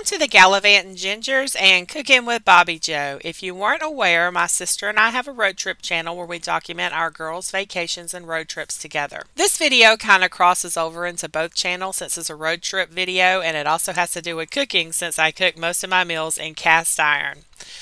to the Gallivanting Gingers and Cooking with Bobbi Jo. If you weren't aware, my sister and I have a road trip channel where we document our girls' vacations and road trips together. This video kind of crosses over into both channels since it's a road trip video, and it also has to do with cooking since I cook most of my meals in cast iron.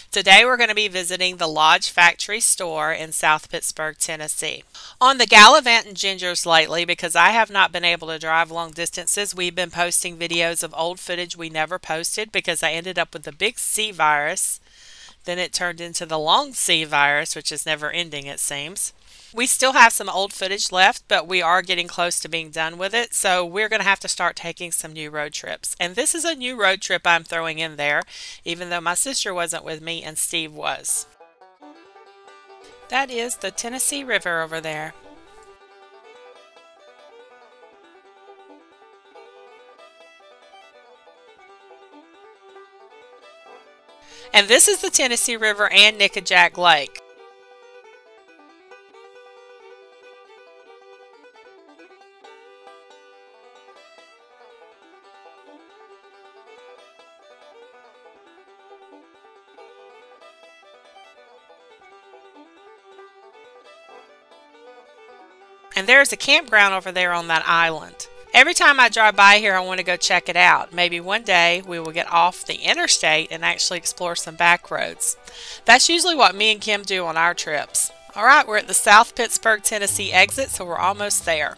Today we're going to be visiting the Lodge Factory store in South Pittsburg, Tennessee. On the Gallivanting Gingers lately, because I have not been able to drive long distances, we've been posting videos of old footage we never posted because I ended up with the big C virus. Then it turned into the long C virus, which is never ending, it seems. We still have some old footage left, but we are getting close to being done with it, so we're going to have to start taking some new road trips. And this is a new road trip I'm throwing in there, even though my sister wasn't with me and Steve was. That is the Tennessee River over there. And this is the Tennessee River and Nickajack Lake. And there's a campground over there on that island. Every time I drive by here, I want to go check it out. Maybe one day we will get off the interstate and actually explore some back roads. That's usually what me and Kim do on our trips. Alright, we're at the South Pittsburg, Tennessee exit, so we're almost there.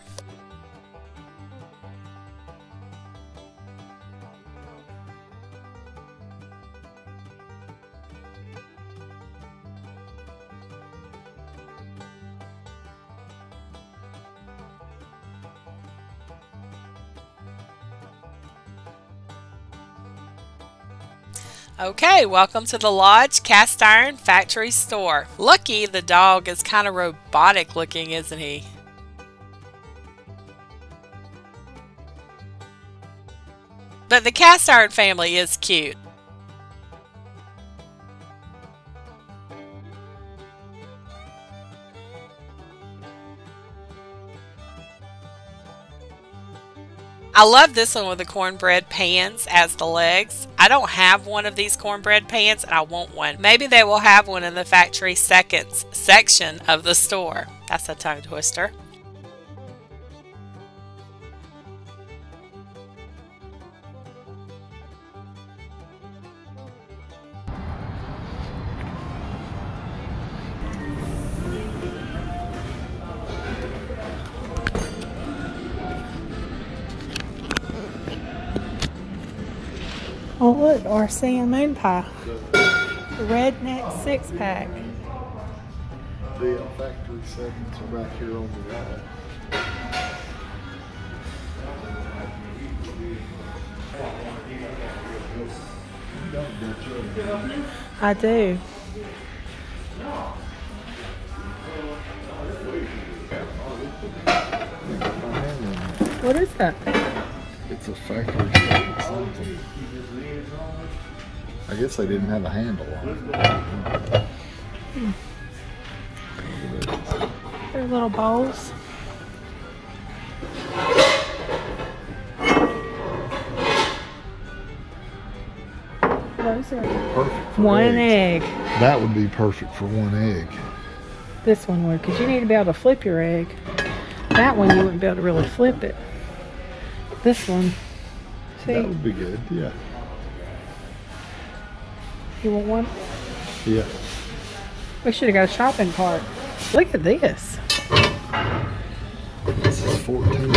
Okay, welcome to the Lodge Cast Iron Factory store. Lucky the dog is kind of robotic looking, isn't he? But the cast iron family is cute. I love this one with the cornbread pans as the legs. I don't have one of these cornbread pans and I want one. Maybe they will have one in the factory seconds section of the store. That's a tongue twister. Oh look, RC and moon pie. Redneck 6-pack. The factory settings are back here on the right. I do. What is that? It's a factory setting something. I guess they didn't have a handle on it. They're little bowls. Those are perfect for one eggs. egg. That would be perfect for one egg. This one would, because you need to be able to flip your egg. That one you wouldn't be able to really flip it. This one. See? That would be good, yeah. You want one? Yeah. We should have got a shopping cart. Look at this. This is $14.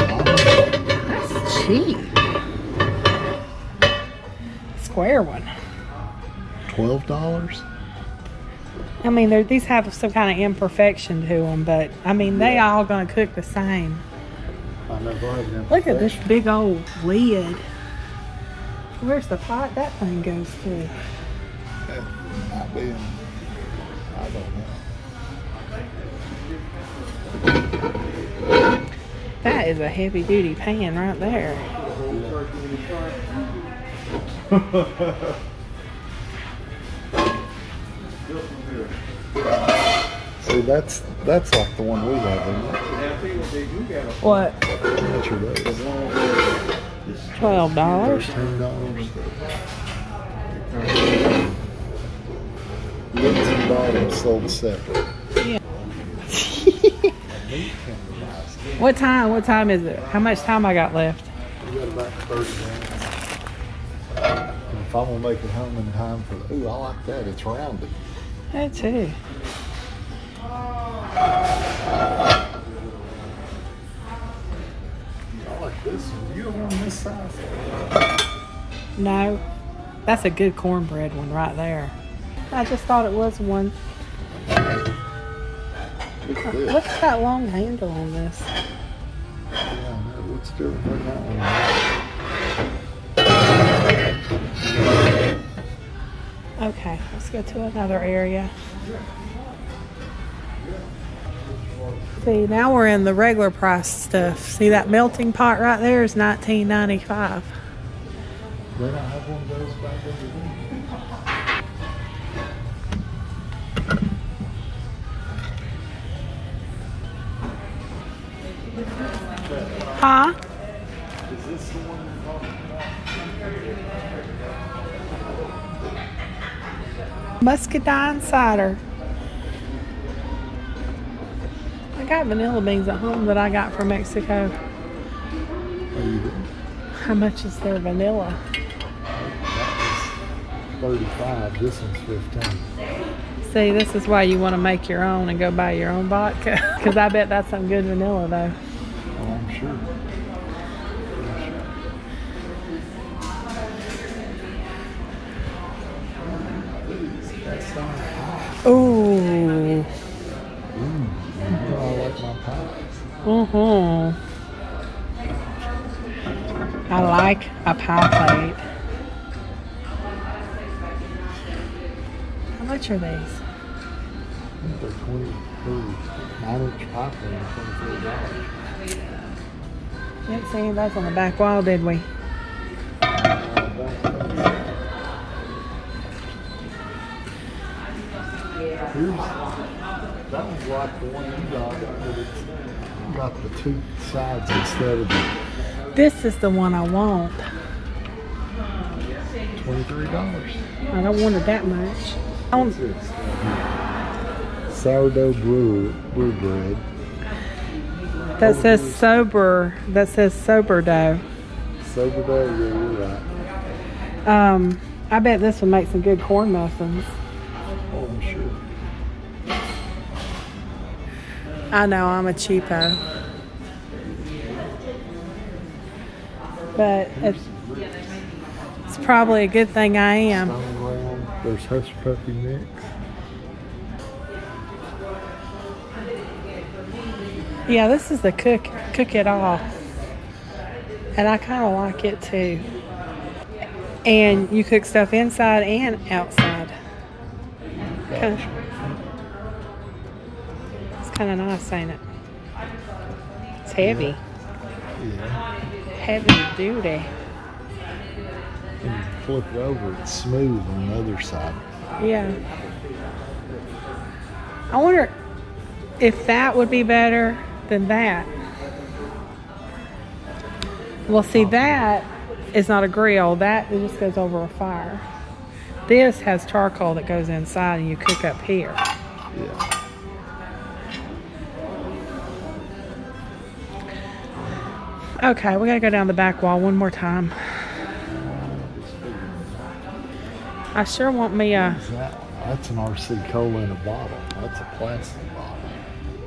That's cheap. Square one. $12? I mean, these have some kind of imperfection to them, but I mean, they all gonna cook the same. I never had Look at this big old lid. Where's the pot that thing goes to? That might be, I don't know. That is a heavy duty pan right there. See, that's like the one we have, isn't it? What? How much are those? $12. $13. Lips and bottom sold separate. Yeah. What time? What time is it? How much time I got left? We got about 30 minutes. And if I'm gonna make it home in time for the, ooh, I like that. It's rounded. Me too. I like this one. You don't want this size? No, that's a good cornbread one right there. I just thought it was one. Look at that long handle on this. Yeah, no, what's different from that one? Okay, let's go to another area. See, now we're in the regular price stuff. See that melting pot right there is $19.95. They don't have one of those back over there. Huh? Is this the one you're talking about? Muscadine cider. I got vanilla beans at home that I got from Mexico. Oh, you didn't? How much is their vanilla? That was 35. This one's 15. See, this is why you want to make your own and go buy your own vodka. Because I bet that's some good vanilla, though. Oh, I'm sure. Ooh. I like my pie. I like a pie plate. How much are these? They're 9-inch pie plate, $23. We didn't see any of those on the back wall, did we? That one's like the one you got, but it's got the two sides instead of the This is the one I want. $23. I don't want it that much. What's this? Sourdough brew bread. That says sober. That says sober dough. Sober dough, yeah, you're right. I bet this would make some good corn muffins. Oh, I'm sure. I know, I'm a cheapo. But it's probably a good thing I am. Stone ground. There's Hush Puppy mix. Yeah, this is the cook it all. And I kind of like it too. And you cook stuff inside and outside. It's kind of nice, ain't it? It's heavy. Yeah. Heavy duty. When you flip it over, it's smooth on the other side. Yeah. I wonder if that would be better than that. Well, see, that is not a grill. That it just goes over a fire. This has charcoal that goes inside and you cook up here. Yeah. Okay, we gotta go down the back wall one more time. I sure want me a... What is that? That's an RC Cola in a bottle. That's a plastic bottle.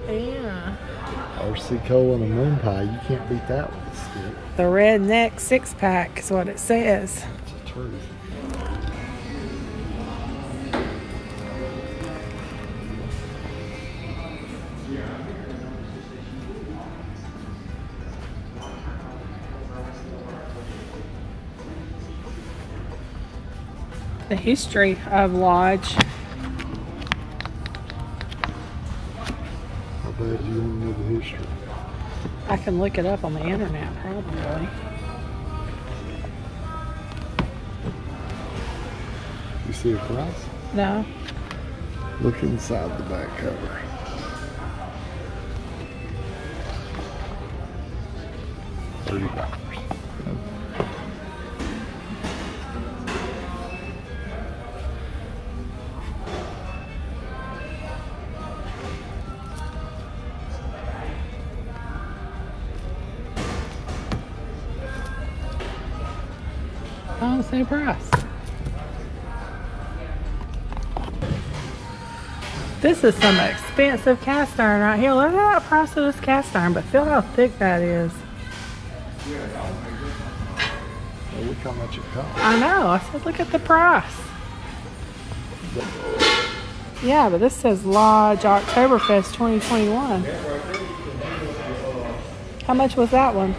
Yeah. RC Cola and a moon pie. You can't beat that with a stick. The redneck 6-pack is what it says. That's the truth. The history of Lodge. How bad do you want to know the history? I can look it up on the internet, probably. You see a price? No. Look inside the back cover. $30. Same price. This is some expensive cast iron right here. Look at the price of this cast iron, but feel how thick that is. Well, look how much it costs. I know. I said, look at the price. Yeah, but this says Lodge Oktoberfest 2021. How much was that one?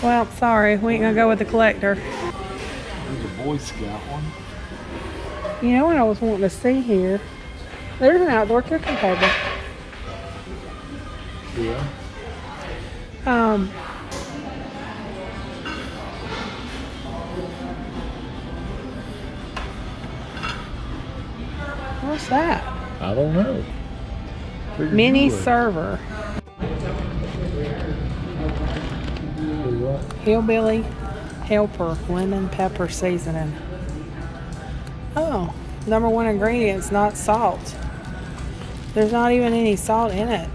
Well, sorry, we ain't gonna go with the collector. There's a Boy Scout one. You know what I was wanting to see here? There's an outdoor cooking table. Yeah. What's that? I don't know. Mini server. Hillbilly helper lemon pepper seasoning. Oh, number one ingredient's not salt. There's not even any salt in it.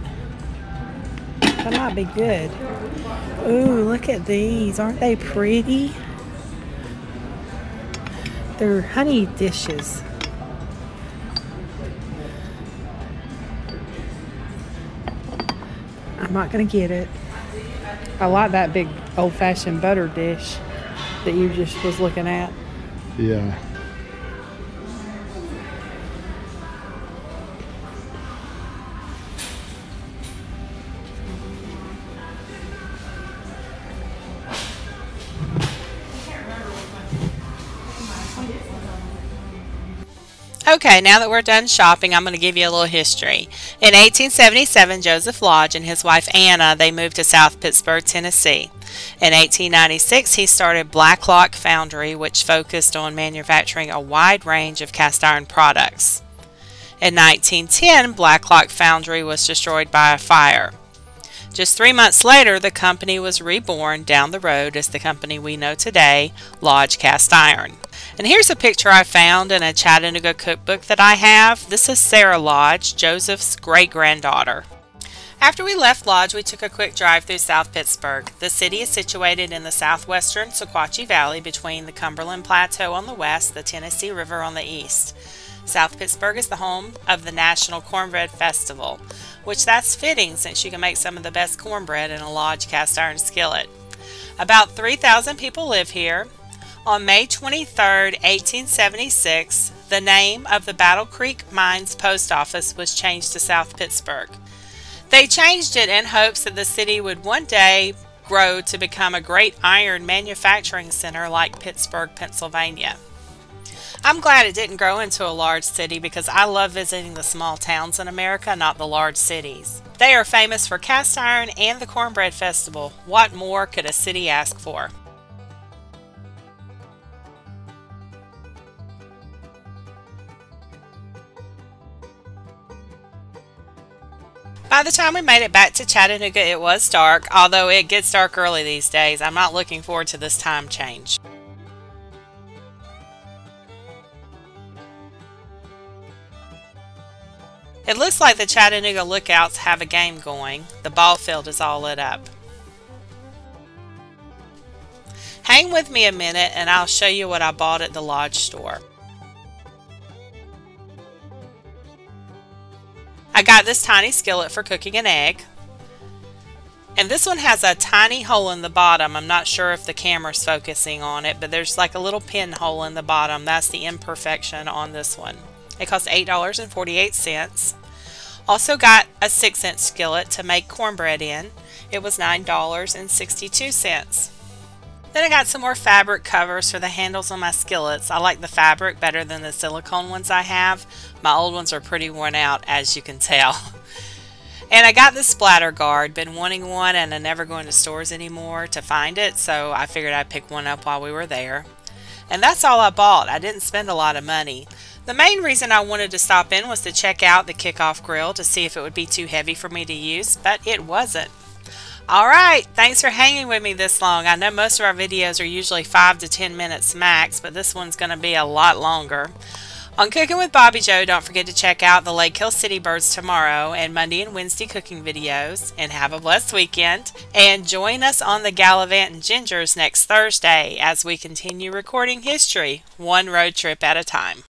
That might be good. Ooh, look at these. Aren't they pretty? They're honey dishes. I'm not gonna get it. I like that big old-fashioned butter dish that you just was looking at. Yeah. Okay, now that we're done shopping, I'm going to give you a little history. In 1877, Joseph Lodge and his wife Anna, they moved to South Pittsburg, Tennessee. In 1896, he started Blacklock Foundry, which focused on manufacturing a wide range of cast iron products. In 1910, Blacklock Foundry was destroyed by a fire. Just 3 months later, the company was reborn down the road as the company we know today, Lodge Cast Iron. And here's a picture I found in a Chattanooga cookbook that I have. This is Sarah Lodge, Joseph's great-granddaughter. After we left Lodge, we took a quick drive through South Pittsburg. The city is situated in the southwestern Sequatchie Valley between the Cumberland Plateau on the west, the Tennessee River on the east. South Pittsburg is the home of the National Cornbread Festival, which that's fitting since you can make some of the best cornbread in a Lodge cast iron skillet. About 3,000 people live here. On May 23, 1876, the name of the Battle Creek Mines Post Office was changed to South Pittsburg. They changed it in hopes that the city would one day grow to become a great iron manufacturing center like Pittsburgh, Pennsylvania. I'm glad it didn't grow into a large city because I love visiting the small towns in America, not the large cities. They are famous for cast iron and the Cornbread Festival. What more could a city ask for? By the time we made it back to Chattanooga, it was dark, although it gets dark early these days. I'm not looking forward to this time change. It looks like the Chattanooga Lookouts have a game going. The ball field is all lit up. Hang with me a minute and I'll show you what I bought at the Lodge store. I got this tiny skillet for cooking an egg. And this one has a tiny hole in the bottom. I'm not sure if the camera's focusing on it, but there's like a little pinhole in the bottom. That's the imperfection on this one. It cost $8.48. Also got a 6-inch skillet to make cornbread in. It was $9.62. Then I got some more fabric covers for the handles on my skillets. I like the fabric better than the silicone ones I have. My old ones are pretty worn out, as you can tell. And I got this splatter guard. Been wanting one and I'm never going to stores anymore to find it, so I figured I'd pick one up while we were there. And that's all I bought. I didn't spend a lot of money. The main reason I wanted to stop in was to check out the kickoff grill to see if it would be too heavy for me to use, but it wasn't. Alright, thanks for hanging with me this long. I know most of our videos are usually 5 to 10 minutes max, but this one's going to be a lot longer. On Cooking with Bobbi Jo, don't forget to check out the Lake Hill City Birds tomorrow and Monday and Wednesday cooking videos. And have a blessed weekend. And join us on the Gallivant and Gingers next Thursday as we continue recording history, one road trip at a time.